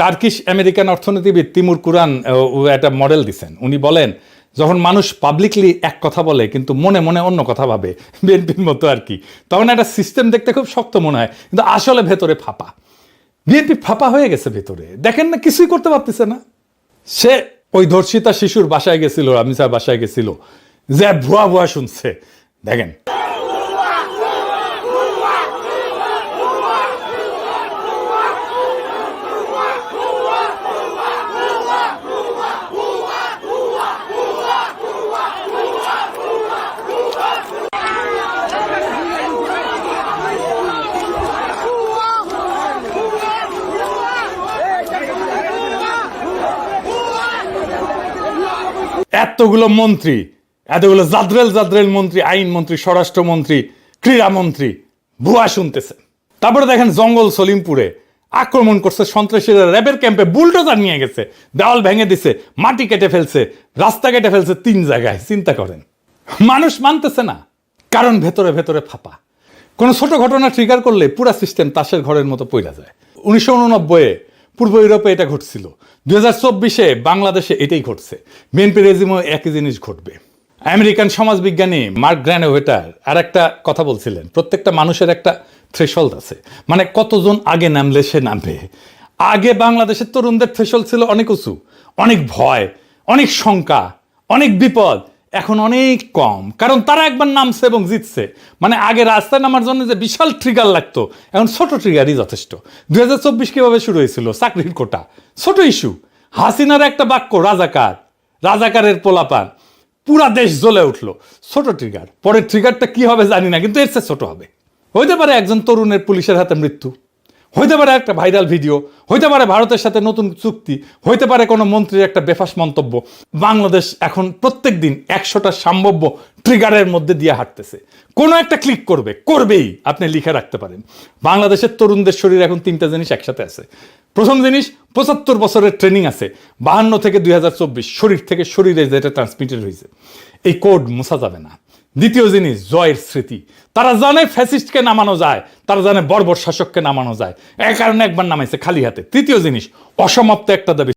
Turkish American অর্থনীতিবিদ Timur কুরান একটা model দিচ্ছেন। উনি বলেন, যখন মানুষ পাবলিকলি এক কথা বলে কিন্তু মনে মনে অন্য কথা ভাবে, বিএনপির মতো আর কি, তখন একটা সিস্টেম দেখতে খুব শক্ত মনে হয়, কিন্তু আসলে ভেতরে ফাঁপা। বিএনপি ফাঁপা হয়ে গেছে ভেতরে, দেখেন না, কিছুই করতে পারতেছে না। সে ওই ধর্ষিতা শিশুর বাসায় গেছিল, রামিসার বাসায় গেছিল, যে ভুয়া ভুয়া শুনছে, দেখেন। এতগুলো মন্ত্রী, এতগুলো জাদ্রেল মন্ত্রী, আইন মন্ত্রী, স্বরাষ্ট্রমন্ত্রী, ক্রীড়ামন্ত্রী ভুয়া শুনতেছে। তারপরে দেখেন জঙ্গল সলিমপুরে আক্রমণ করছে সন্ত্রাসীরা, র্যাবের ক্যাম্পে বুলডোজার নিয়ে গেছে, দেওয়াল ভেঙে দিছে, মাটি কেটে ফেলছে, রাস্তা কেটে ফেলছে 3 জায়গায়। চিন্তা করেন, মানুষ মানতেছে না, কারণ ভেতরে ভেতরে ফাঁপা। কোনো ছোট ঘটনা ট্রিগার করলে পুরা সিস্টেম তাসের ঘরের মতো পইরা যায়। 1989-এ পূর্ব ইউরোপে এটা ঘটছিল, 2024-এ বাংলাদেশে এটাই ঘটছে। বিএনপি রেজিমও একই জিনিস ঘটবে। আমেরিকান সমাজবিজ্ঞানী মার্ক গ্র্যানোভেটার আর একটা কথা বলছিলেন, প্রত্যেকটা মানুষের একটা থ্রেশহোল্ড আছে, মানে কতজন আগে নামলে সে নামবে। আগে বাংলাদেশের তরুণদের থ্রেশহোল্ড ছিল অনেক উঁচু, অনেক ভয়, অনেক শঙ্কা, অনেক বিপদ। এখন অনেক কম, কারণ তারা একবার নামছে এবং জিতছে। মানে আগে রাস্তায় নামার জন্য যে বিশাল ট্রিগার লাগতো, এখন ছোট ট্রিগারই যথেষ্ট। 2024 কিভাবে শুরু হয়েছিল? চাকরির কোটা, ছোট ইস্যু। হাসিনার একটা বাক্য, রাজাকার, রাজাকারের পোলাপান, পুরা দেশ জ্বলে উঠলো, ছোট ট্রিগার। পরের ট্রিগারটা কি হবে জানি না, কিন্তু এর চেয়ে ছোট হবে। হইতে পারে একজন তরুণের পুলিশের হাতে মৃত্যু, হইতে পারে একটা ভাইরাল ভিডিও, হইতে পারে ভারতের সাথে নতুন চুক্তি, হইতে পারে কোনো মন্ত্রীর একটা বেফাস মন্তব্য। বাংলাদেশ এখন প্রত্যেক দিন 100টা সম্ভাব্য ট্রিগারের মধ্যে দিয়ে হাঁটতেছে। কোনো একটা ক্লিক করবেই, আপনি লিখে রাখতে পারেন। বাংলাদেশের তরুণদের শরীর এখন 3টা জিনিস একসাথে আছে। প্রথম জিনিস, 75 বছরের ট্রেনিং আছে, 52 থেকে 2024, শরীর থেকে শরীরে যেটা ট্রান্সমিটেড হয়েছে, এই কোড মোছা যাবে না। দ্বিতীয় জিনিস, জয়ের স্মৃতি। তারা জানে ফ্যাসিস্টকে নামানো যায়, তারা জানে বর্বর শাসককে নামানো যায়, এই কারণে একবার নামাইছে খালি হাতে। তৃতীয় জিনিস, অসমাপ্ত একটা দাবি,